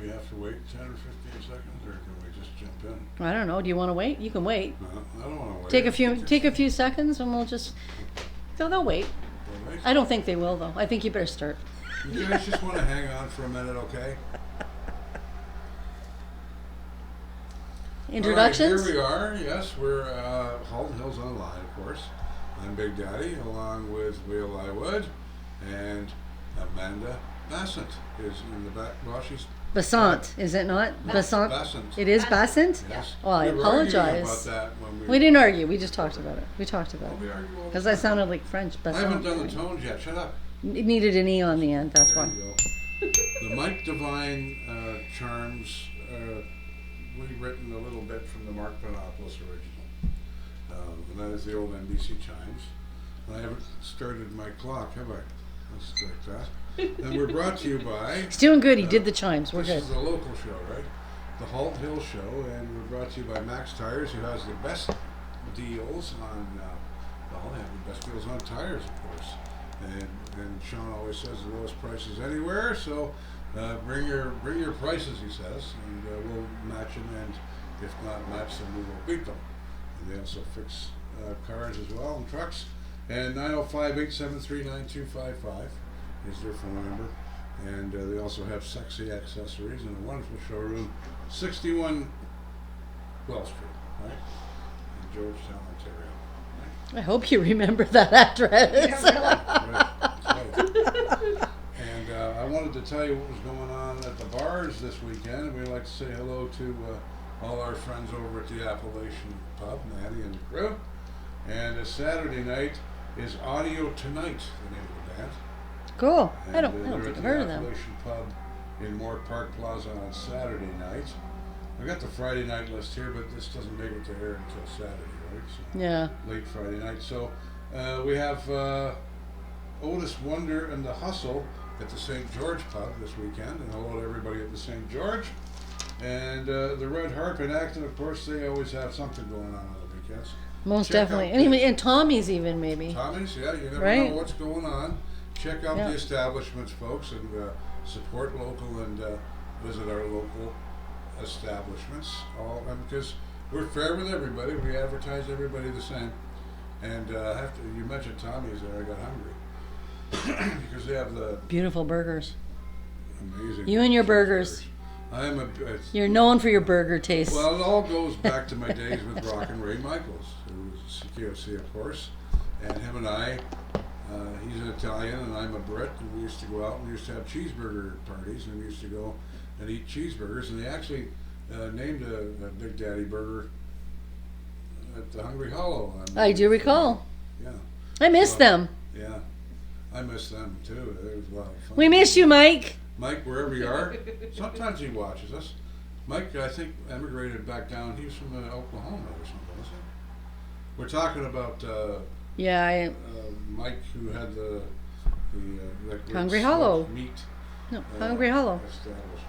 we have to wait 10 or 15 seconds, or can we just jump in? I don't know. Do you want to wait? You can wait. No, I don't want to wait. Take a few seconds, and we'll just. No, they'll wait. They'll wait? I don't think they will, though. I think you better start. You guys just want to hang on for a minute, okay? Introductions? All right, here we are. Yes, we're Halton Hills Online, of course. I'm Big Daddy, along with Leah Lywood, and Amanda Bassett is in the back. Well, she's Basant, is it not? Basant. Bassett. It is Basant? Yes. Well, I We were arguing apologize. about that when We didn't argue. We just talked about it. We talked about We it. argue all the Because I time. sounded like French. I haven't done the Basant. tones yet. Shut up. It needed an E on the end. That's There why. you go. The Mike Devine charms, we've written a little bit from the Mark Panopoulos original. And that is the old NBC chimes. And I haven't started my clock, have I? Let's start that. And we're brought to you by... He's doing good. He did the chimes. We're This good. is a local show, right? The Halt Hill Show, and we're brought to you by Max Tires, who has the best deals on, well, they have the best deals on tires, of course. And Sean always says the lowest prices anywhere, so bring your prices, he says, and we'll match them, and if not match them, we will beat them. And they also fix cars as well, and trucks. And 905-873-9255 is their phone number. And they also have sexy accessories and a wonderful showroom, 61 Wells Street, right? In Georgetown, Ontario. I hope you remember that address. Right, that's right. And I wanted to tell you what was going on at the bars this weekend. And we'd like to say hello to all our friends over at the Appalachian Pub, Maddie and the crew. And a Saturday night is Audio Tonight, the name of the band. Cool. And, I don't they're think at I've the heard of them. Appalachian Pub in Moore Park Plaza on Saturday night. I got the Friday night list here, but this doesn't make it to air until Saturday, right? So Yeah. late Friday night. So we have Otis Wonder and the Hustle at the St. George Pub this weekend. And hello to everybody at the St. George. And the Red Harp in Acton, of course, they always have something going on the weekends. Most Check definitely. out And, even, the- and Tommy's even, maybe. Tommy's, yeah, you never Right? know what's going on. Check out Yeah. the establishments, folks, and support local and visit our local establishments. All because we're fair with everybody. We advertise everybody the same. And you mentioned Tommy's there. I got hungry because they have the Beautiful burgers. amazing. You and your cheese burgers. I am You're known for your burger taste. well, it all goes back to my days with Rockin' Ray Michaels, who was CKOC, of course, and him and I. He's an Italian and I'm a Brit, and we used to go out and we used to have cheeseburger parties, and we used to go and eat cheeseburgers, and they actually named a Big Daddy burger at the Hungry Hollow. I do recall. Yeah. I miss them. Yeah. I miss them too. It was a lot of fun. We miss you, Mike. Mike, wherever you are, sometimes he watches us. Mike, I think, emigrated back down. He was from Oklahoma or something, wasn't he? We're talking about Yeah, Mike, who had the that great Hungry smoked Hollow. meat Hungry Hollow. establishment.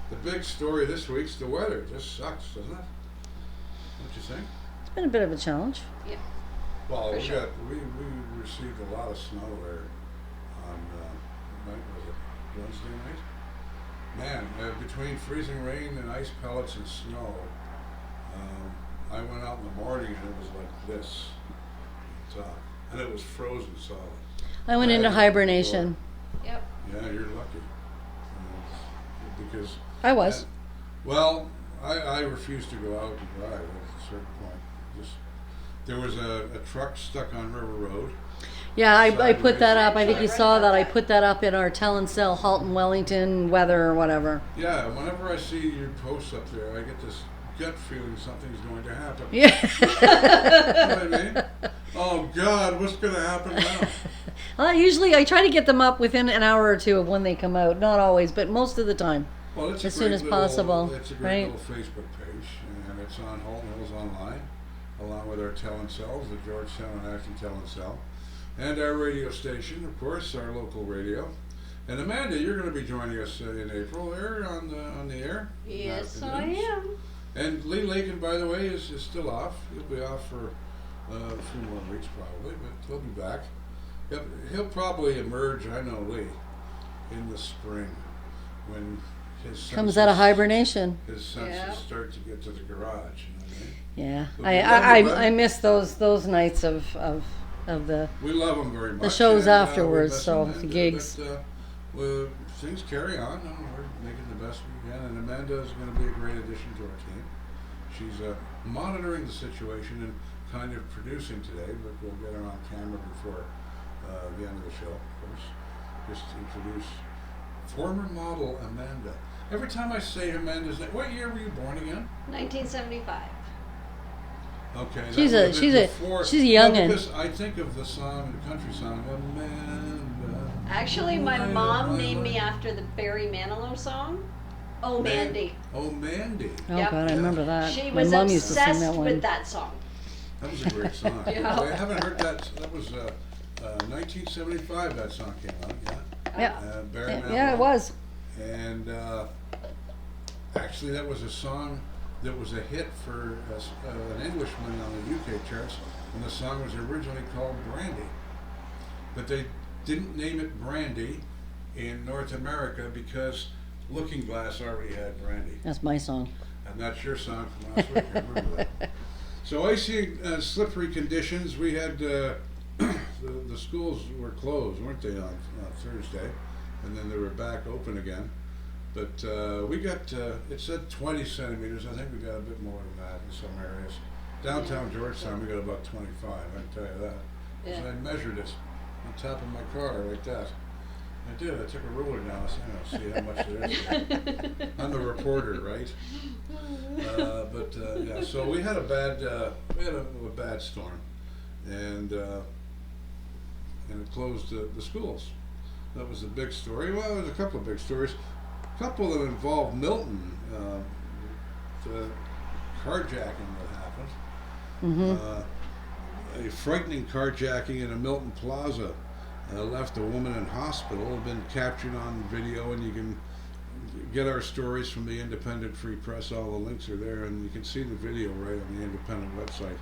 The big story this week's the weather. It just sucks, doesn't it? Don't you think? It's been a bit of a challenge. Well, For we sure. received a lot of snow there on night, was it Wednesday night? Man, between freezing rain and ice pellets and snow, I went out in the morning and it was like this, and it was frozen solid. I went into hibernation. Yep. Yeah, you're lucky. Because I was. well, I refused to go out and drive at a certain point. There was a truck stuck on River Road. Yeah, I put that up. I think you Sideways. saw that. I put that up in our Tell and Sell Halton Wellington weather or whatever. Yeah, whenever I see your posts up there, I get this gut feeling something's going to happen. Yeah. You know what I mean? Oh God, what's going to happen now? Well, usually I try to get them up within an hour or two of when they come out. Not always, but most of the time. Well, it's As a soon great as little- possible, It's a great right? little Facebook page, and it's on Halton Hills Online, along with our Tell and Sells, the Georgetown and Acton Tell and Sell, and our radio station, of course, our local radio. And Amanda, you're going to be joining us in April there on the air. Yes, I Afternoons. am. And Lee Lakin, by the way, is still off. He'll be off for a few more weeks probably, but he'll be back. He'll probably emerge, I know Lee, in the spring when his senses, Comes out of hibernation. His senses Yeah. start to get to the garage. You know what I mean? Yeah, But we love him, I miss those nights of the We love him very much. shows and, afterwards, we miss so him, the and, gigs. But, things carry on, and we're making the best we can. And Amanda is going to be a great addition to our team. She's monitoring the situation and kind of producing today, but we'll get her on camera before the end of the show, of course. Just to introduce former model Amanda. Every time I say Amanda's name, what year were you born again? 1975. Okay, that She's would a have been she's a before- she's a youngin'. Because I think of the song, the country song, Amanda. Actually, my mom named me after the Barry Manilow song, Oh Mandy. Oh, Mandy. Oh Yep. God, I remember that. She My was mom used to sing obsessed that one. with that song. That was a great song. Yeah. I haven't heard that. That was 1975. That song came out. Yeah. Yeah, Barry yeah, Manilow. it was. And actually, that was a song that was a hit for an Englishman on the UK charts, and the song was originally called Brandy. But they didn't name it Brandy in North America because Looking Glass already had Brandy. That's my song. And that's your song from last week. I remember that. So icy, slippery conditions. We had the schools were closed, weren't they, on Thursday, and then they were back open again. But we got it said 20 centimeters. I think we got a bit more than that in some areas. Downtown Georgetown, we got about 25. I can tell you that. Yeah. So I measured it on top of my car like that. I did. I took a ruler down. I said, see how much there is. I'm the reporter, right? Yeah. So we had a bad storm, and it closed the schools. That was the big story. Well, there's a couple of big stories. A couple that involved Milton. The carjacking that happened. Mm-hmm. A frightening carjacking in a Milton Plaza. Left a woman in hospital. Had been captured on video, and you can get our stories from the Independent Free Press. All the links are there, and you can see the video right on the Independent website.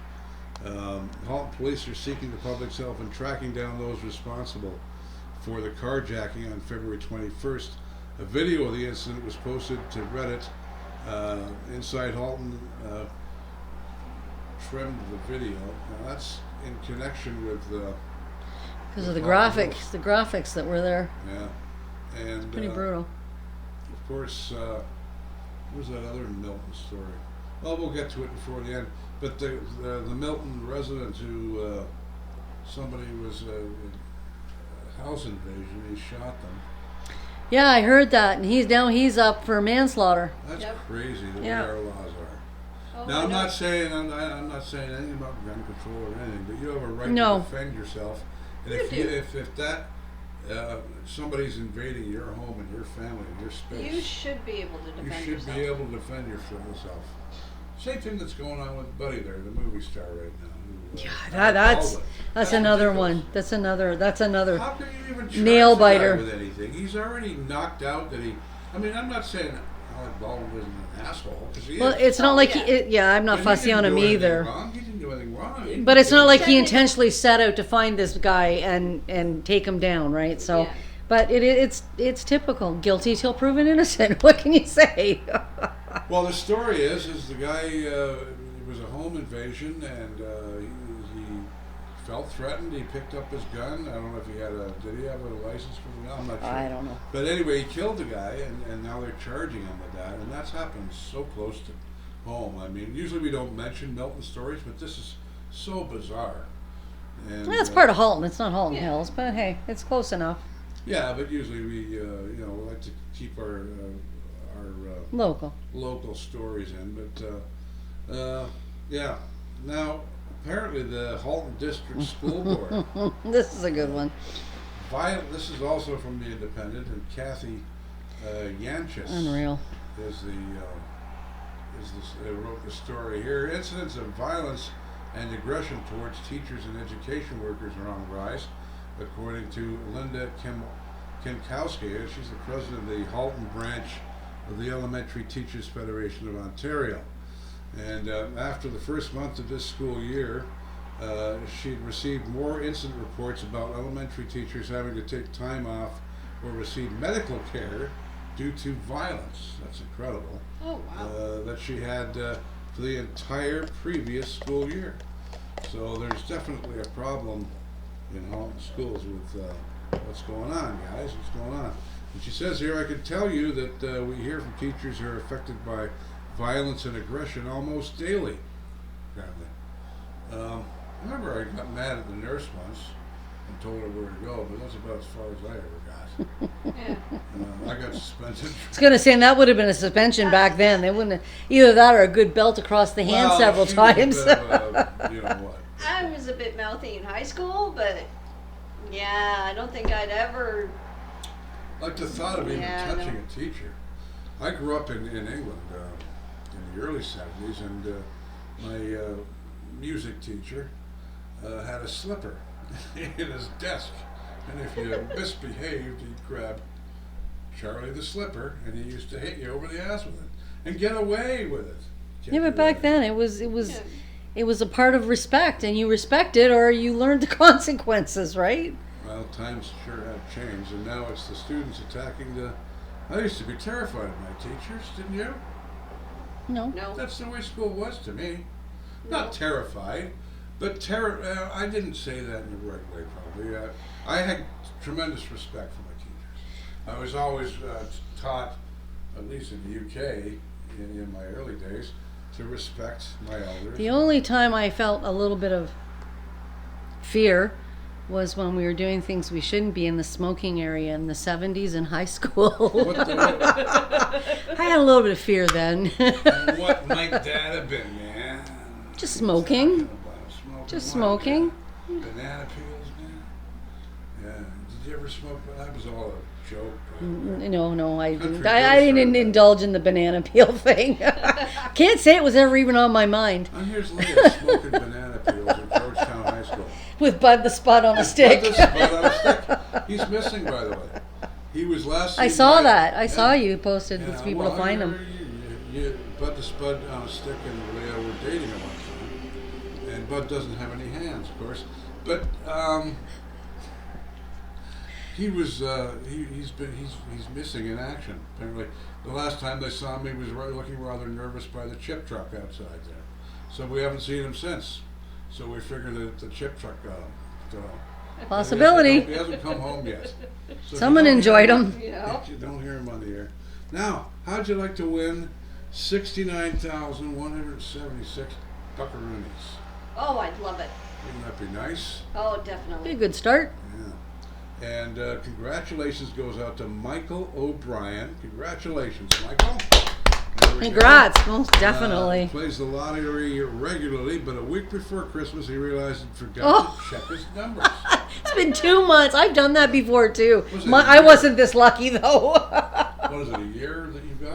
Halton police are seeking the public's help in tracking down those responsible for the carjacking on February 21st. A video of the incident was posted to Reddit. Inside Halton trimmed the video. Now that's in connection with Because of the Halton graphics, the graphics that were there. Yeah, and Pretty brutal. of course, what was that other Milton story? Well, we'll get to it before the end. But the Milton resident who somebody was a house invasion, he shot them. Yeah, I heard that, and he's up for manslaughter. That's Yep. crazy the Yeah. way our laws are. Oh, Now I I'm know. not saying anything about gun control or anything, but you have a right No. to defend yourself. And You if that somebody's invading your home and your family and your space, You should be able to you defend should yourself. be able to defend yourself. Same thing that's going on with Buddy there, the movie star right now. Yeah, that's That's another ridiculous. one. That's another. How can you even charge nail the guy biter. with anything? He's already knocked out. I mean, I'm not saying Alec Baldwin isn't an asshole because he Well, is. it's not Oh, like yeah. I'm not But he fussy didn't on him do anything either. wrong. He didn't do anything wrong. But it's not like he Technically- intentionally set out to find this guy and take him down, right? So, Yeah. but it's typical. Guilty till proven innocent. What can you say? Well, the story is the guy it was a home invasion and he felt threatened. He picked up his gun. I don't know if he did he have a license for the gun? I'm not sure. I don't know. But anyway, he killed the guy, and now they're charging him with that, and that's happened so close to home. I mean, usually we don't mention Milton stories, but this is so bizarre. And That's part of Halton. It's not Halton Yeah. Hills, but hey, it's close enough. Yeah, but usually we like to keep our Local. local stories in. But yeah, now apparently the Halton District School Board. This is a good one. This is also from the Independent, and Kathy Yanchis Unreal. wrote the story here. Incidents of violence and aggression towards teachers and education workers are on the rise, according to Linda Kimkowski. She's the president of the Halton branch of the Elementary Teachers Federation of Ontario. And after the first month of this school year, she'd received more incident reports about elementary teachers having to take time off or receive medical care due to violence. That's incredible. Oh, wow. That she had for the entire previous school year. So there's definitely a problem in Halton schools with what's going on, guys. What's going on? And she says here, I can tell you that we hear from teachers who are affected by violence and aggression almost daily. Apparently. I remember I got mad at the nurse once and told her where to go, but that's about as far as I ever got. Yeah. I got suspended. I was gonna say, and that would have been a suspension back then. They wouldn't have, either that or a good belt across the hand several she was a times. bit of a, you know what? I was a bit mouthy in high school, but yeah, I don't think I'd ever. Like the thought of even Yeah, touching no. a teacher. I grew up in England in the early 70s, and my music teacher had a slipper in his desk. And if you misbehaved, he'd grab Charlie the slipper, and he used to hit you over the ass with it and get away with it. Yeah, but back then it was a part of respect, and you respected or you learned the consequences, right? Well, times sure have changed, and now it's the students attacking the. I used to be terrified of my teachers, didn't you? No. No. That's the way school was to me. No. Not terrified, but I didn't say that in the right way, probably. I had tremendous respect for my teachers. I was always taught, at least in the UK, in my early days, to respect my elders. The only time I felt a little bit of fear was when we were doing things we shouldn't be in the smoking area in the 70s in high school. What I had a little bit of fear then. what might that have been, man? Just smoking. Smoking Just what? smoking. Banana peels, man. Yeah. Did you ever smoke? That was all a joke. No, I didn't. Country I didn't girls are- indulge in the banana peel thing. Can't say it was ever even on my mind. And here's Leah smoking banana peels in Georgetown High School. With Bud the Spud on a stick. Bud on a stick. He's missing, by the way. He was last. I seen saw by- that. I yeah. saw you posted Yeah, with people well, to find him. Bud the Spud on a stick and Leah were dating at one time, and Bud doesn't have any hands, of course. But he was he's missing in action. Apparently, the last time they saw him, he was looking rather nervous by the chip truck outside there. So we haven't seen him since. So we figured that the chip truck got him. So Possibility. he hasn't come home yet. So if you Someone don't enjoyed hear him. Yeah. You don't hear him on the air. Now, how'd you like to win 69,176 buckaroonies? Oh, I'd love it. Wouldn't that be nice? Oh, Be a definitely. good start. Yeah. And congratulations goes out to Michael O'Brien. Congratulations, Michael. There we go. Congrats, most definitely. Plays the lottery regularly, but a week before Christmas he realized he forgot to check his numbers. It's been 2 months. I've done that before too. Was it I wasn't this lucky though. What is it, a year that you got? You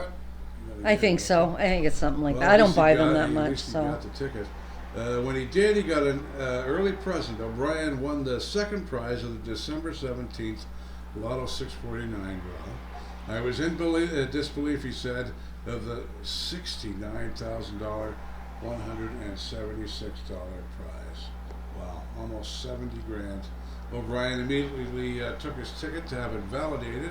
got a I year think ago. so. I think it's something like Well, that. at I don't least he buy got them it. that At much, least he so. got the ticket. When he did, he got an early present. O'Brien won the second prize of the December 17th Lotto 649 draw. I was in disbelief, he said, of the $69,000, $176 prize. Wow, almost 70 grand. O'Brien immediately took his ticket to have it validated,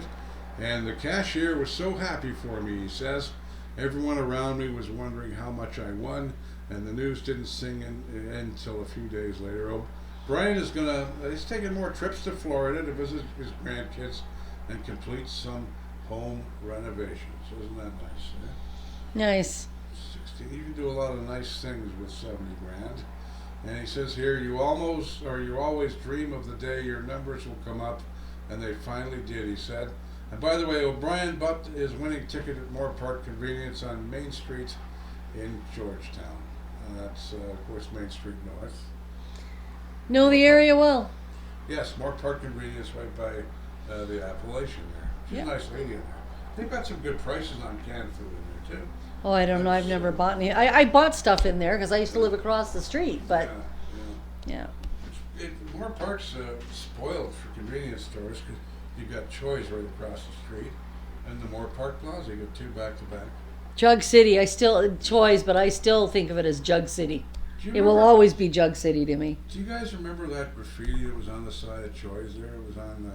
and the cashier was so happy for me, he says. Everyone around me was wondering how much I won, and the news didn't sing in until a few days later. O'Brien is he's taking more trips to Florida to visit his grandkids and complete some home renovations. Isn't that nice? Eh? Nice. 16. You can do a lot of nice things with 70 grand. And he says here, you always dream of the day your numbers will come up, and they finally did, he said. And by the way, O'Brien bought his winning ticket at Moore Park Convenience on Main Street in Georgetown. That's, of course, Main Street North. Know the area well. Yes, Moore Park Convenience right by the Appalachian there. She's Yeah. a nice lady in there. They've got some good prices on canned food in there, too. Oh, I don't know. I've never bought any. I bought stuff in there because I used to live across the street, but yeah. Moore Park's spoiled for convenience stores because you've got Choi's right across the street, and the Moore Park Plaza, you got two back to back. Jug City. Choi's, but I still think of it as Jug City. Do you It will remember- always be Jug City to me. Do you guys remember that graffiti that was on the side of Choi's there? It was on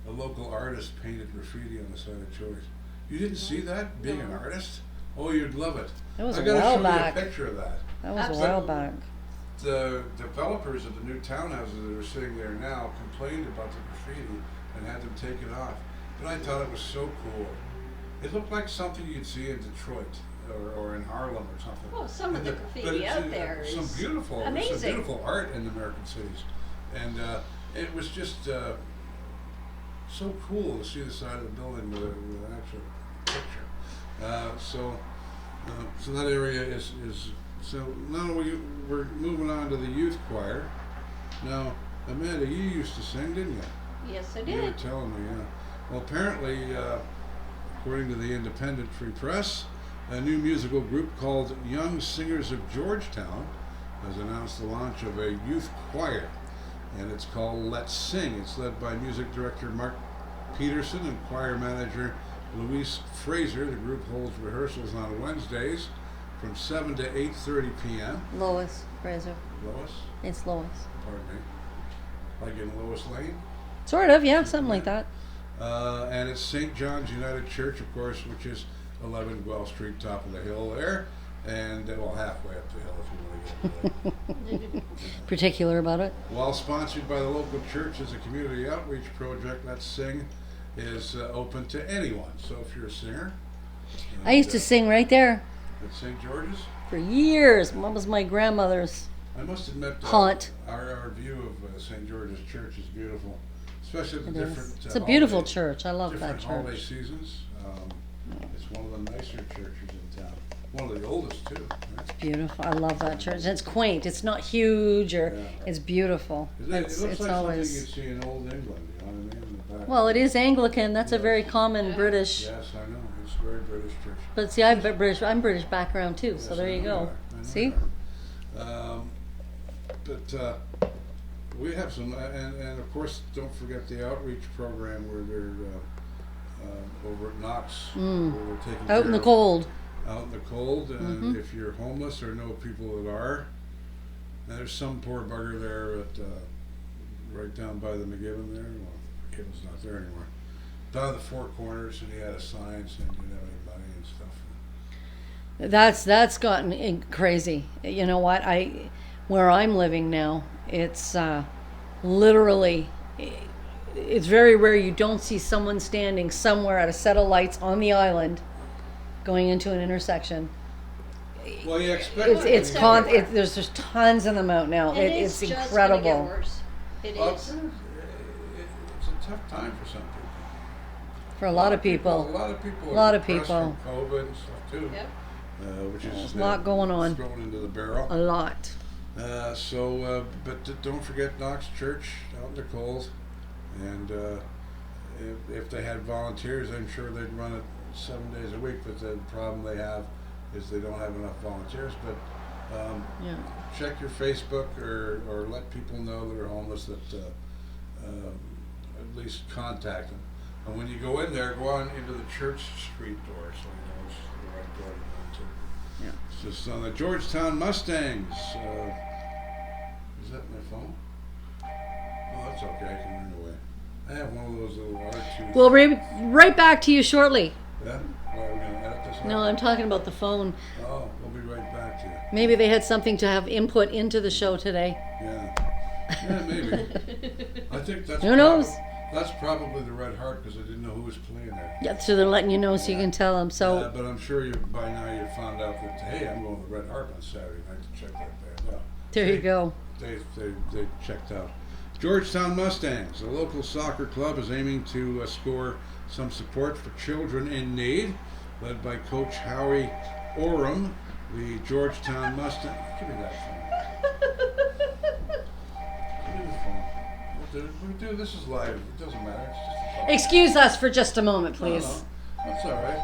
a local artist painted graffiti on the side of Choi's. You didn't see that being an artist? Oh, you'd love it. That was I a gotta while show back. you a picture of that. That was a while Absolutely. back. The developers of the new townhouses that are sitting there now complained about the graffiti and had them take it off. But I thought it was so cool. It looked like something you'd see in Detroit or in Harlem or something. Well, some of the But graffiti it's, out there some is beautiful, some amazing. beautiful art in the American cities, and it was just so cool to see the side of the building with an actual picture. So that area is so now we're moving on to the youth choir. Now, Amanda, you used to sing, didn't you? Yes, I You were did. telling me, yeah. Well, apparently, according to the Independent Free Press, a new musical group called Young Singers of Georgetown has announced the launch of a youth choir, and it's called Let's Sing. It's led by music director Mark Peterson and choir manager Louise Fraser. The group holds rehearsals on Wednesdays from 7 to 8:30 p.m. Lois Fraser. Lois, It's Lois. pardon me, like in Lois Lane. Sort of, yeah, something like that. And it's St. John's United Church, of course, which is 11 Guelph Street, top of the hill there, and well, halfway up the hill if you want to get there. Particular about it. While sponsored by the local church as a community outreach project, Let's Sing is open to anyone. So if you're a singer, I used to sing right there at St. George's, for years. What was my grandmother's I must admit, haunt? our view of St. George's Church is beautiful, especially the It different. is. It's a beautiful holiday- church. I love that different holiday church. seasons. It's one of the nicer churches in town. One of the oldest too. Right? Beautiful. I love that church. And it's quaint. It's not huge or Yeah. it's beautiful. It looks It's like always. something you'd see in old England. You know what I mean? In the back. Well, it is Anglican. That's a very common Yeah. British. Yes, I know. It's a very British church. But see, I'm British background too. So Yes, there I you know go. are. I know See? you are. But we have some, and of course, don't forget the outreach program where they're over at Knox, Mm. where they're taking Out in care the of- cold. out in the cold, and Mhm. if you're homeless or know people that are, and there's some poor bugger there at right down by the McGibbon there. Well, McGibbon's not there anymore. Down at the Four Corners, and he had a sign saying he didn't have any money and stuff. That's gotten crazy. You know what? Where I'm living now, it's literally. It's very rare you don't see someone standing somewhere at a set of lights on the island, going into an intersection. Well, you expect There's just tons of them out now. It's just gonna incredible. get worse. It Well, is. it's a tough time for some people. For a lot of people. A lot of people. A lot are of depressed people. from COVID and stuff too. Yep. Which is There's a lot going on. thrown into the barrel. A lot. But don't forget Knox Church out in the cold, and if they had volunteers, I'm sure they'd run it 7 days a week. But the problem they have is they don't have enough volunteers. But Yeah. check your Facebook or let people know that are homeless that at least contact them. And when you go in there, go on into the Church Street door so you know it's the right door to go to. Yeah. It's just on the Georgetown Mustangs. Is that my phone? Oh, that's okay. I can ring away. I have one of those little R2s. We'll right back to you shortly. Yeah? Why, are we going to edit this out? No, I'm talking about the phone. Oh, we'll be right back to you. Maybe they had something to have input into the show today. Yeah. Yeah, maybe. I think that's Who knows? That's probably the Red Heart because I didn't know who was playing there. Yeah, so they're letting you know so you can tell them. So But I'm sure by now you found out that, hey, I'm going to the Red Heart on Saturday night to check that band out. there you go. They checked out. Georgetown Mustangs, the local soccer club, is aiming to score some support for children in need, led by Coach Howie Oram. The Georgetown Mustang. Give me that phone. Give me the phone. We'll do this is live. It doesn't matter. It's just a phone. Excuse us for just a moment, please. No, that's all right.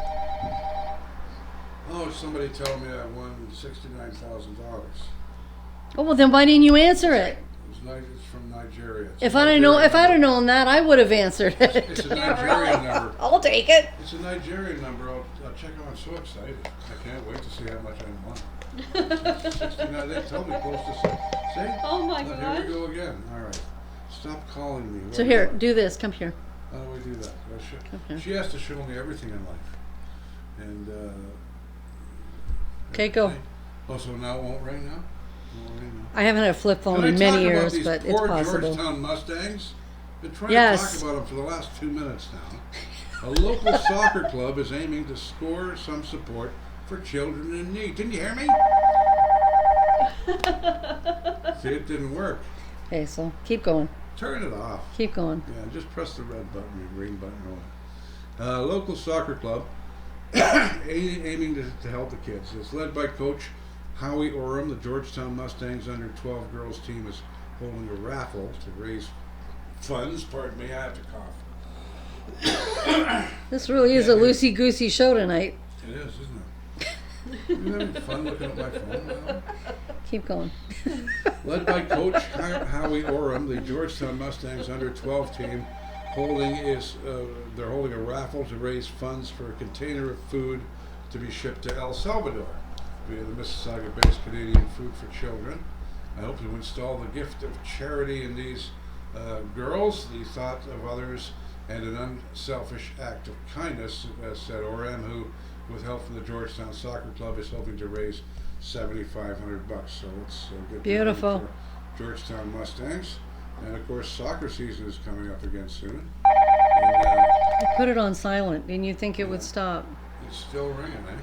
Oh, somebody told me I won $69,000. Oh well, then why didn't you answer it? It's from Nigeria. It's If a I'd Nigerian have number. known that, I would have answered It's it. a Nigerian number. I'll take it. It's a Nigerian number. I'll check it. I'm so excited. I can't wait to see how much I won. 69. They told me close to see. Oh my Here gosh. we go again. All right. Stop calling me. So here, do this. Come here. How do we do that? Okay. She has to show me everything in life. And Okay, go. Oh, so now it won't rain now? It won't rain now. I haven't had a flip phone Can I in many talk about years, these but it's poor possible. Georgetown Mustangs? Been trying Yes. to talk about them for the last 2 minutes now. A local soccer club is aiming to score some support for children in need. Didn't you hear me? See, it didn't work. Okay, so keep going. Turn it off. Keep going. Yeah, just press the red button, the green button. Local soccer club aiming to help the kids. It's led by Coach Howie Orem. The Georgetown Mustangs under 12 girls team is holding a raffle to raise funds. Pardon me, I have to cough. This really is a loosey goosey show tonight. It is, isn't it? You having fun looking at my phone now? Keep going. Led by Coach Howie Orem, the Georgetown Mustangs under 12 team they're holding a raffle to raise funds for a container of food to be shipped to El Salvador via the Mississauga-based Canadian Food for Children. I hope to install the gift of charity in these girls, the thought of others, and an unselfish act of kindness, said Orem, who, with help from the Georgetown Soccer Club, is hoping to raise $7,500. So it's a good Beautiful. for Georgetown Mustangs. And of course, soccer season is coming up again soon. And, I put it on silent, and you think it would stop. it's still ringing, eh?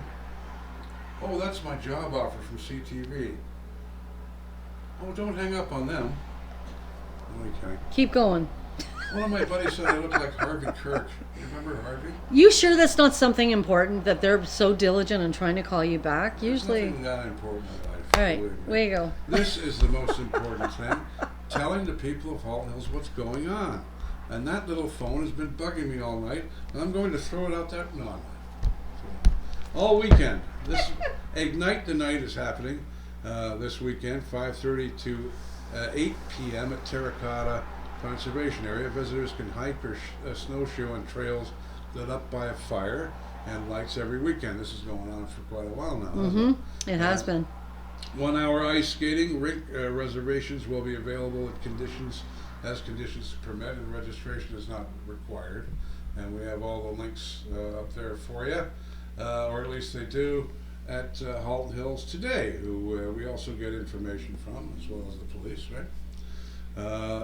Oh, that's my job offer from CTV. Oh, don't hang up on them. Okay. Keep going. One of my buddies said I look like Harvey Kirk. You remember Harvey? You sure that's not something important that they're so diligent in trying to call you back? There's Usually. nothing that important in life. All right, believe me. way to go. This is the most important thing. Telling the people of Halton Hills what's going on. And that little phone has been bugging me all night, and I'm going to throw it out there. No, I'm not. All weekend. This Ignite the Night is happening this weekend, 5:30 to 8 p.m. at Terracotta Conservation Area. Visitors can hike or snowshoe on trails lit up by a fire and lights every weekend. This is going on for quite a while now. hasn't it? It has been. 1 hour ice skating rink reservations will be available as conditions permit, and registration is not required. And we have all the links up there for you, or at least they do at Halton Hills Today, who we also get information from, as well as the police, right?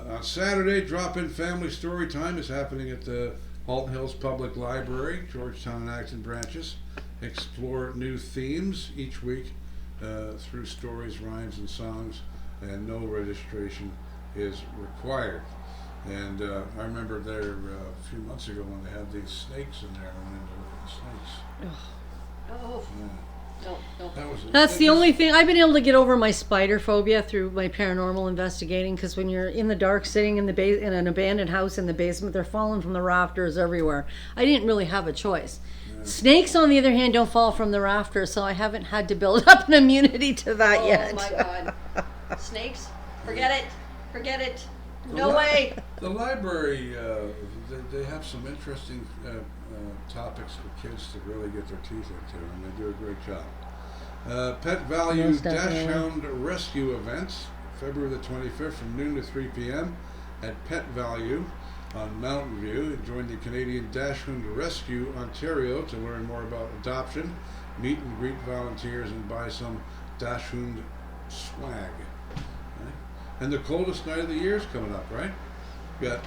On Saturday, drop-in family story time is happening at the Halton Hills Public Library, Georgetown and Acton branches. Explore new themes each week through stories, rhymes, and songs, and no registration is required. And I remember there a few months ago when they had these snakes in there. I went in to look at the snakes. Oh, Yeah. no. That was That's the only thing. I've been able to get over my spider phobia through my paranormal investigating, because when you're in the dark sitting in in an abandoned house in the basement, they're falling from the rafters everywhere. I didn't really have a choice. Snakes, on the other hand, don't fall from the rafters, so I haven't had to build up an immunity to that yet. Oh my God. Snakes? Forget it. Forget it. No The way. The library, they have some interesting topics for kids to really get their teeth into, and they do a great job. Pet Value Most Dash definitely. Hound Rescue events, February the 25th from noon to 3 p.m. at Pet Value on Mountain View. Join the Canadian Dash Hound Rescue Ontario to learn more about adoption, meet and greet volunteers, and buy some Dash Hound swag. Okay? And the coldest night of the year is coming up, right? Got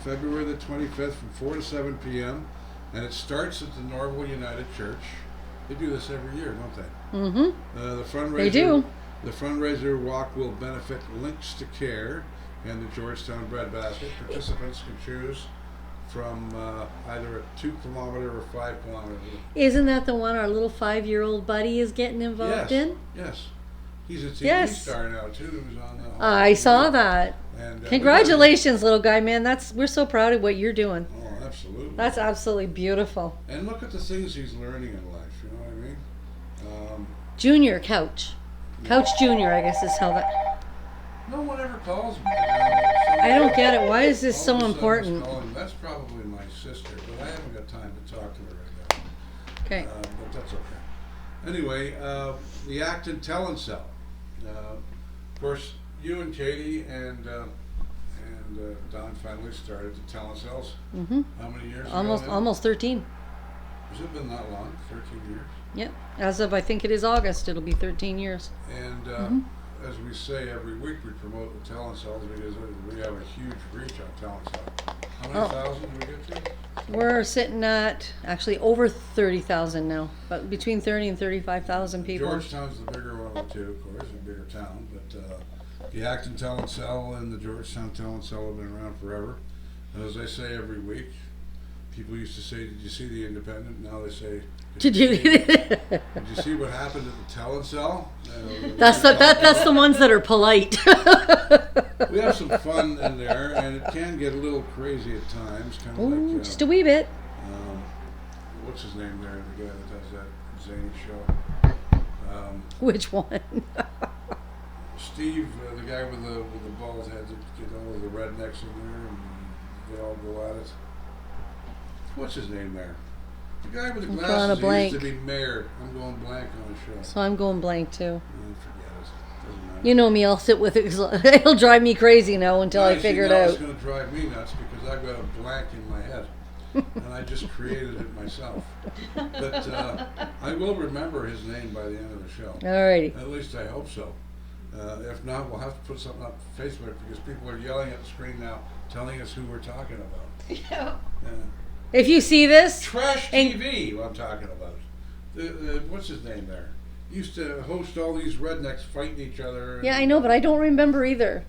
February the 25th from 4 to 7 p.m. and it starts at the Norwell United Church. They do this every year, don't they? Mm-hmm. The fundraiser. They do. The fundraiser walk will benefit Links to Care and the Georgetown Breadbasket. Participants can choose from either a 2 kilometer or 5 kilometer. Isn't that the one our little 5-year-old buddy is getting involved in? Yes. He's a TV Yes. star now too. Who's on the. I saw that. And, Congratulations, little guy, man. We're so proud of what you're doing. Oh, absolutely. That's absolutely beautiful. And look at the things he's learning in life. You know what I mean? Junior Couch. Couch Junior, I guess is how that. No one ever calls me. I don't get it. Why is this so All of a sudden important? it's calling. That's probably my sister, but I haven't got time to talk to her right now. Okay. But that's okay. Anyway, the Acton Tell and Sell. Of course, you and Katie and Don finally started the Tell and Sells. Mm-hmm. How many years Almost ago? now? almost 13. Has it been that long? 13 years? Yep. As of, I think it is August, it'll be 13 years. And as we say every week, we promote the talent cells because we have a huge reach on talent cell. How many thousands do we get to? We're sitting at actually over 30,000 now, but between 30 and 35,000 people. Georgetown's the bigger one of the two, of course, a bigger town. But the Acton Talent Cell and the Georgetown Talent Cell have been around forever. And as I say every week, people used to say, "Did you see the Independent?" Now they say, Did you? Did you see what happened at the talent cell? That's the ones that are polite. We have some fun in there, and it can get a little crazy at times. Kind of Ooh, like just a wee bit. what's his name there? The guy that does that zany show. Which one? Steve, the guy with the bald head that get all of the rednecks in there, and they all go at it. What's his name there? The guy with the I'm drawing a glasses he used to blank. be mayor. I'm going blank on the show. So I'm going blank too. Forget it. Doesn't matter. You know me, I'll sit with it 'cause it'll drive me crazy now until I figure it It's out. going to drive me nuts because I've got a blank in my head, and I just created it myself. But I will remember his name by the end of the show. Alrighty. At least I hope so. If not, we'll have to put something up on Facebook because people are yelling at the screen now, telling us who we're talking about. Yeah. If you see this, Trash And- TV, what I'm talking about. What's his name there? Used to host all these rednecks fighting each other. yeah, I know, but I don't remember either.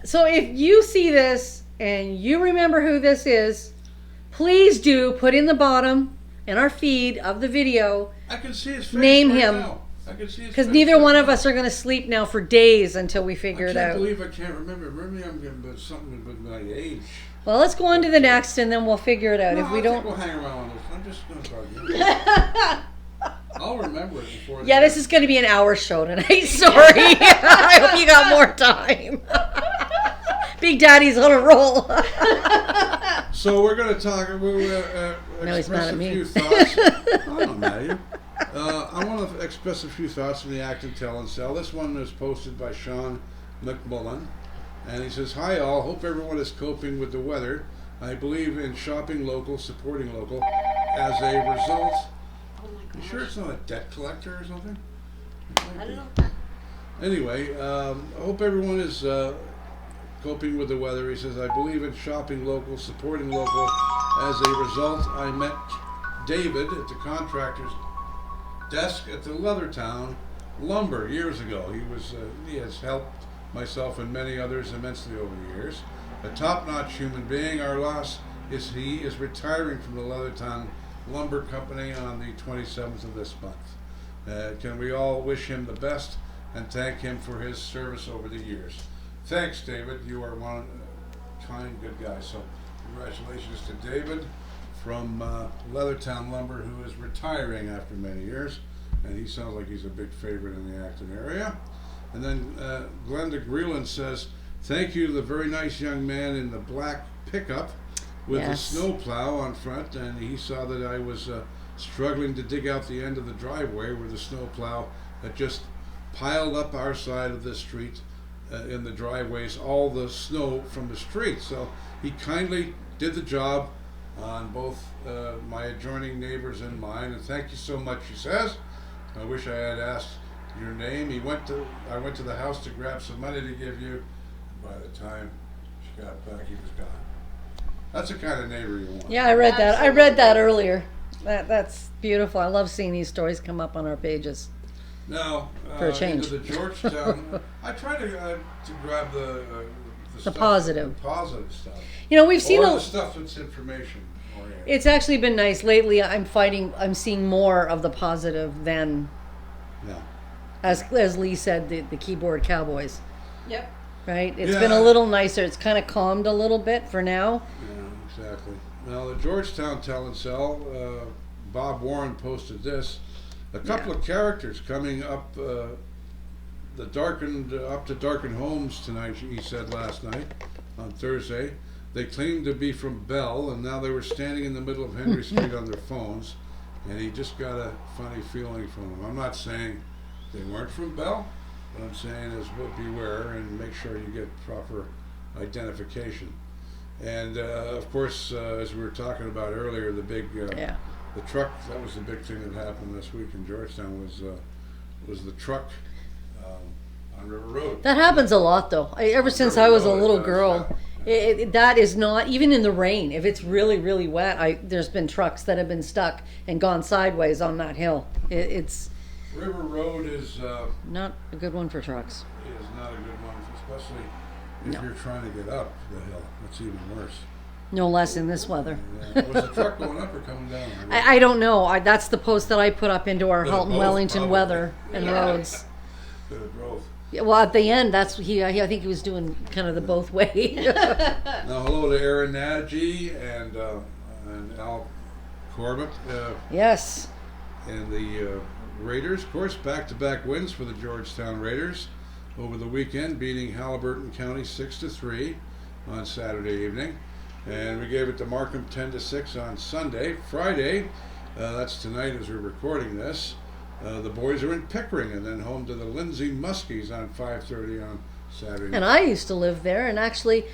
So if you see this and you remember who this is, please do put in the bottom in our feed of the video, I can see his face Name right him. now. I can see his because face neither right one of now. us are going to sleep now for days until we figure I it can't out. believe I can't remember. Remember, I'm getting something with my age. Well, let's go on to the next and then we'll figure it out. No, if we I don't, think we'll hang around on this. I'm just going to talk. I'll remember it before. yeah, this is going to be an hour show tonight. Sorry, I hope you got more time. Big Daddy's on a roll. So we're going to talk. We'll Now he's express mad at a me. few thoughts. I'm not mad at you. I want to express a few thoughts from the Acton Talent Cell. This one is posted by Sean McMullen, and he says, "Hi all. Hope everyone is coping with the weather. I believe in shopping local, supporting local. As a result, Oh my you gosh. sure it's not a debt collector or something? I don't know. Anyway, I hope everyone is coping with the weather." He says, "I believe in shopping local, supporting local. As a result, I met David at the contractor's desk at the Leathertown Lumber years ago. He has helped myself and many others immensely over the years. A top-notch human being. Our loss is he is retiring from the Leathertown Lumber Company on the 27th of this month. Can we all wish him the best and thank him for his service over the years? Thanks, David. You are one kind, good guy. So congratulations to David from Leathertown Lumber, who is retiring after many years. And he sounds like he's a big favorite in the Acton area. And then Glenda Greeland says, "Thank you to the very nice young man in the black pickup with Yes. the snowplow on front." And he saw that I was struggling to dig out the end of the driveway where the snowplow had just piled up our side of the street in the driveways, all the snow from the street. So he kindly did the job on both my adjoining neighbors and mine. And thank you so much, she says. I wish I had asked your name. I went to the house to grab some money to give you. By the time she got back, he was gone. That's the kind of neighbor you want. Yeah, I read that. I read that earlier. That's beautiful. I love seeing these stories come up on our pages. Now, For a change. into the Georgetown, I try to grab the stuff, positive. the positive stuff. You know, we've seen Or a, the stuff that's information oriented. it's actually been nice lately. I'm seeing more of the positive than, Yeah. as Lee said, the keyboard cowboys. Yep. Right? It's Yeah. been a little nicer. It's kind of calmed a little bit for now. Yeah, exactly. Now, the Georgetown Talent Cell, Bob Warren posted this. A couple of characters coming up up to darkened homes tonight, he said last night on Thursday. They claimed to be from Bell, and now they were standing in the middle of Henry Street on their phones, and he just got a funny feeling from them. I'm not saying they weren't from Bell, what I'm saying is beware and make sure you get proper identification. And of course, as we were talking about earlier, the big Yeah. the truck. That was the big thing that happened this week in Georgetown. Was the truck on River Road. That happens a lot, though. Ever since I was a little girl, Yeah. that is not, even in the rain, if it's really, really wet, there's been trucks that have been stuck and gone sideways on that hill. It's River Road is not a good one for trucks. not a good one, especially if you're trying to get up the hill. It's even worse. No less in this weather. Yeah. Was the truck going up or coming down? I don't know. That's the post that I put up into our Bit of Halton both, Wellington probably. weather and roads. Bit of growth. Yeah, well, at the end, I think he was doing kind of the both way. Now, hello to Aaron Nagy and Al Corbett Yes. and the Raiders. Of course, back-to-back wins for the Georgetown Raiders over the weekend, beating Halliburton County 6-3 on Saturday evening. And we gave it to Markham 10-6 on Sunday. Friday, that's tonight as we're recording this, the boys are in Pickering and then home to the Lindsay Muskies on 5:30 on Saturday night. And I used to live there, and actually,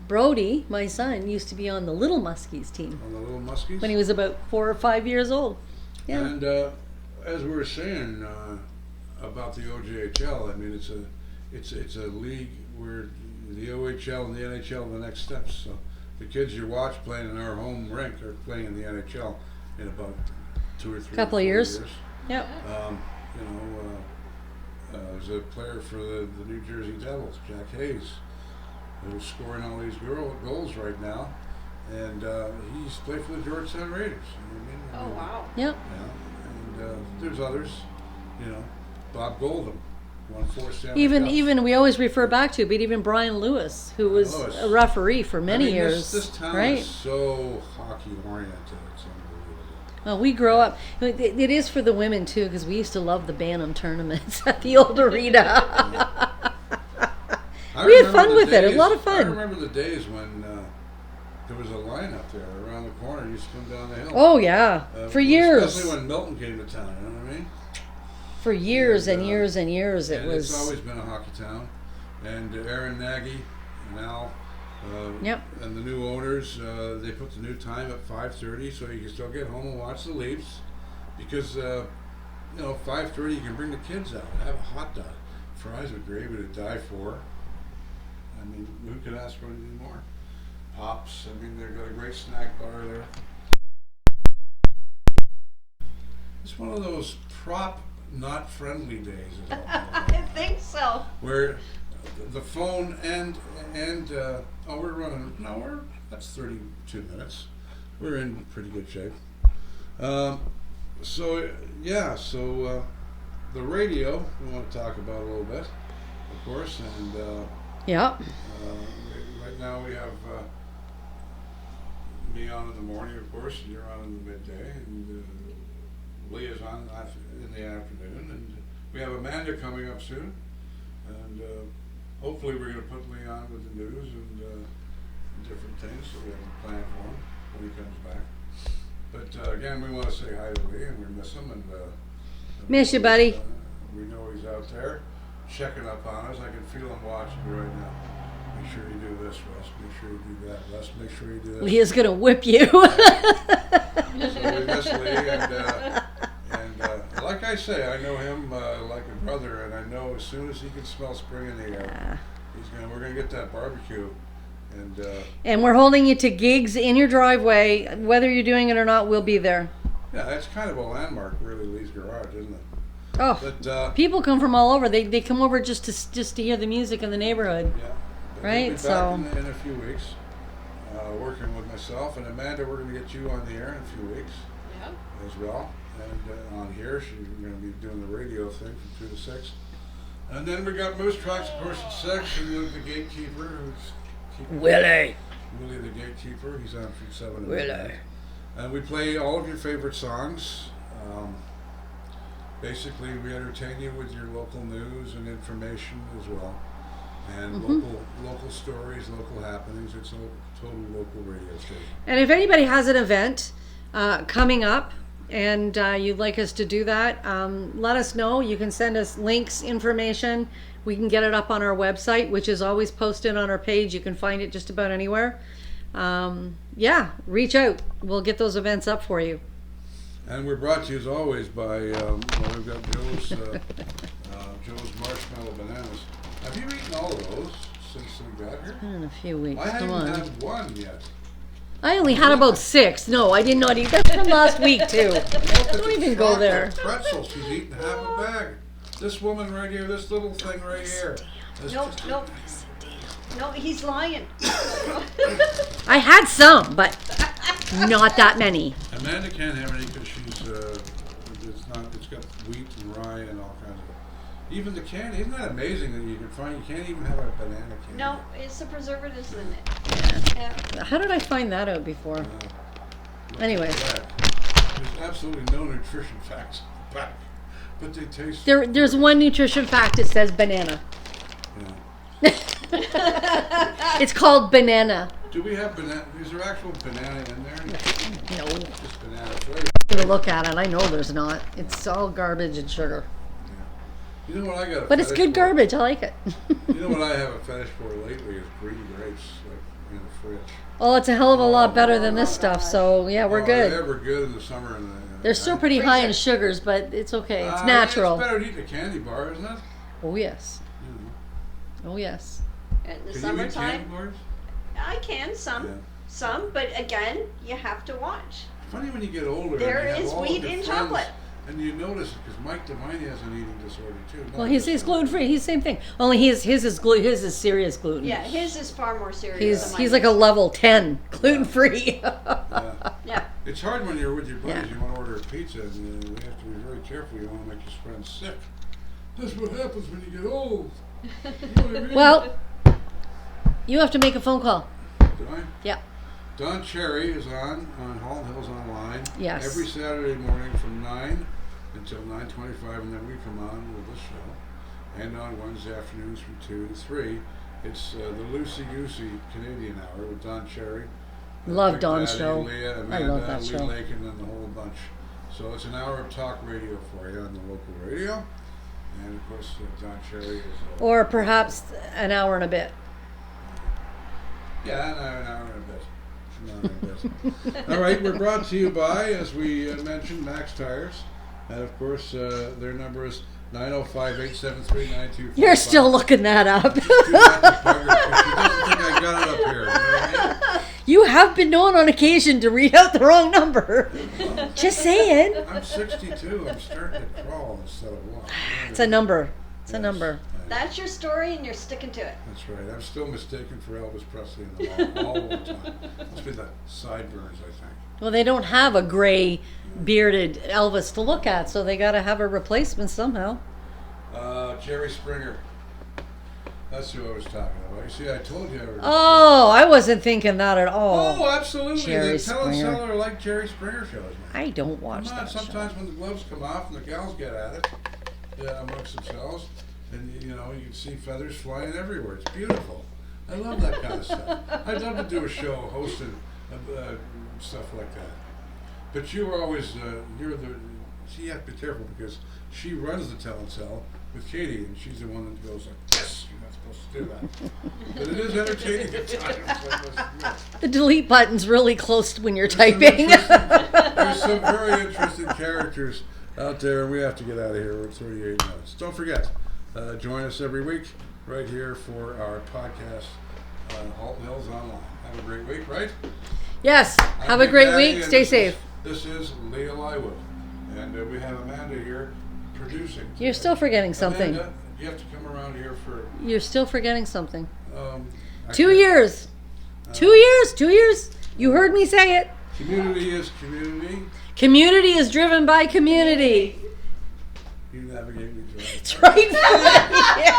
Brody, my son, used to be on the Little Muskies team On the Little Muskies. when he was about 4 or 5 years old. Yeah. And as we were saying about the OJHL, I mean it's a league where the OHL and the NHL are the next steps. So the kids you watch playing in our home rink are playing in the NHL in about 2 or 3 Couple or of 4 years. Yep. There's a player for the New Jersey Devils, Jack Hayes, who's scoring all these goals right now, and he's played for the Georgetown Raiders. You know what I mean? Oh, wow. Yep. Yeah, and there's others, Bob Goldham won 4 Stanley Cups. Even we always refer back to, but even Brian Lewis, who was Lewis. a referee for many years, This town right? is so hockey oriented. It's unbelievable. Well, we grow up. It is for the women too, because we used to love the Bantam tournaments at the old arena. I We had remember fun the with it. A lot of I fun. remember the days when there was a line up there around the corner. You used to come down the hill. Oh yeah, for years, Especially when Milton came to town. You know what I mean? for years and And, years and years. It And was. It's always been a hockey town. And Aaron Nagy and Al. Yep. And the new owners, they put the new time at 5:30, so you can still get home and watch the Leafs. Because 5:30 you can bring the kids out, have a hot dog, fries with gravy to die for. I mean, who could ask for anything more? Pops. I mean, they've got a great snack bar there. It's one of those prop not friendly days. Is all I think so. where the phone and we're running. No, that's 32 minutes. We're in pretty good shape. So the radio we want to talk about a little bit, of course, and Yeah. right now we have me on in the morning, of course, and you're on in the midday, and Leah's on in the afternoon, and we have Amanda coming up soon, and hopefully we're going to put Leah on with the news and different things, so we have a plan for him when he comes back. But again, we want to say hi to Leah, and we miss him, and Miss you, buddy. we know he's out there checking up on us. I can feel him watching me right now. Make sure you do this, Russ. Make sure you do that, Russ. Make sure you do this. Leah's gonna whip you. So we miss Lee, and like I say, I know him like a brother, and I know as soon as he can smell spring in the air, we're gonna get that barbecue, and And we're holding you to gigs in your driveway, whether you're doing it or not. We'll be there. yeah, it's kind of a landmark, really, Lee's Garage, isn't it? Oh, But people come from all over. They come over just to hear the music in the neighborhood. yeah, but Right, we'll be so- back in a few weeks, working with myself and Amanda. We're gonna get you on the air in a few weeks. Yeah. As well, and on here she's going to be doing the radio thing from 2 to 6, and then we got Moose Tracks, of course, at 6, and the gatekeeper, who's keeping Willie. Willie the gatekeeper. He's on from 7 to Willie. 9. And we play all of your favorite songs. Basically, we entertain you with your local news and information as well, and local stories, local happenings. It's a total local radio station. And if anybody has an event coming up and you'd like us to do that, let us know. You can send us links, information. We can get it up on our website, which is always posted on our page. You can find it just about anywhere. Reach out. We'll get those events up for you. And we're brought to you as always by, well, we've got Joe's marshmallow bananas. Have you eaten all of those since we got here? In a few weeks. I Come haven't on. had one yet. I only had about 6. No, I did not eat. That's from last week too. Don't even go there. Pretzels, she's eaten half a bag. This woman right here, this little thing right here. No, he's lying. I had some, but not that many. Amanda can't have any because it's got wheat and rye and all kinds of. Even the candy, isn't that amazing that you can find, you can't even have a banana candy. No, it's the preservatives in it. Yeah. How did I find that out before? Anyway. There's absolutely no nutrition facts back, but they taste. There's one nutrition fact that says banana. Yeah. It's called banana. Do we have banana? Is there actual banana in there? No. Just banana flavor. Take a look at it. I know there's not. It's all garbage and sugar. You know what I got? But it's good garbage. I like it. You know what I have a fetish for lately is green grapes, like in the fridge. Oh, it's a hell of a lot better than this stuff. So yeah, we're good. Yeah, we're good in the summer. They're still pretty high in sugars, but it's okay. It's natural. It's better to eat a candy bar, isn't it? Oh yes. You know. Oh yes. In the Can summertime, you eat candy bars? I can some, but again, you have to watch. Funny when you get older. There and you have is all wheat of your in friends, chocolate. And you notice it because Mike Devine has an eating disorder too. Well, he's gluten free. He's the same thing. Only his is serious gluten. Yeah, his is far more serious. He's like a level 10 gluten free. Yeah. It's hard when you're with your buddies. You want to order a pizza, and we have to be very careful. You want to make your friends sick. That's what happens when you get old. You know what I mean? Well, you have to make a phone call. Did I? Yeah. Don Cherry is on Hall Hills Online. Yes. Every Saturday morning from 9 until 9:25, and then we come on with this show. And on Wednesday afternoons from 2 to 3, it's the Loosey Goosey Canadian Hour with Don Cherry. Love Big Don's Daddy, show. Leah, I Amanda, love that Lee show. Lakin, and the whole bunch. So it's an hour of talk radio for you on the local radio. And of course, Don Cherry is. Or perhaps an hour and a bit. Yeah, an hour and a bit. All right, we're brought to you by, as we mentioned, Max Tires. And of course, their number is 905-873-9245. You're still looking that up. She doesn't think I got it up here. You know what I mean? You have been known on occasion to read out the wrong number. Just saying. I'm 62. I'm starting to crawl instead of walk. It's a number. It's a Yes, number. That's your story, and you're sticking to it. That's right. I'm still mistaken for Elvis Presley in the all the time. Must be the sideburns, I think. Well, they don't have a gray, bearded Elvis to look at, so they got to have a replacement somehow. Jerry Springer. That's who I was talking about. You see, I told you I was. Oh, I wasn't thinking that at all. Oh, absolutely. Jerry The Tell and Springer. Seller like Jerry Springer shows. Man. I don't watch Come on, that sometimes show. when the gloves come off and the gals get at it, amongst themselves, and you know, you can see feathers flying everywhere. It's beautiful. I love that kind of stuff. I'd love to do a show hosting stuff like that. But you were always, so you have to be careful because she runs the Tell and Sell with Katie, and she's the one that goes like, yes, you're not supposed to do that. But it is entertaining at times. I must admit. The delete button's really close to when you're There's some typing. there's some very interesting characters out there, and we have to get out of here. We're at 38 minutes. Don't forget, join us every week right here for our podcast, Halton Hills Online. Have a great week, right? Yes. I'm Have a Big great Daddy, week. and Stay this safe. This is Leah Lywood, and we have Amanda here producing. You're still forgetting something. Amanda, you have to come around here for You're still forgetting something. I 2 can't- years. 2 years. 2 years. You heard me say it. Community is community. Community is driven by community. You navigate me through it. It's right.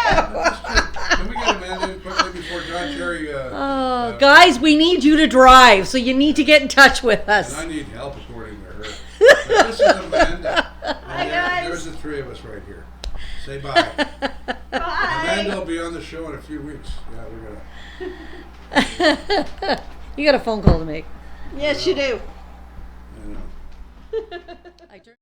Can we get Amanda in quickly before John Cherry? Guys, we need you to drive, so you need to get in touch with And us. I need help according to her. But this is Amanda. Hi, guys. There's the three of us right here. Say bye. Amanda Bye. will be on the show in a few weeks. Yeah, we're gonna. You got a phone call to make. Yes, you do. You know. I turned-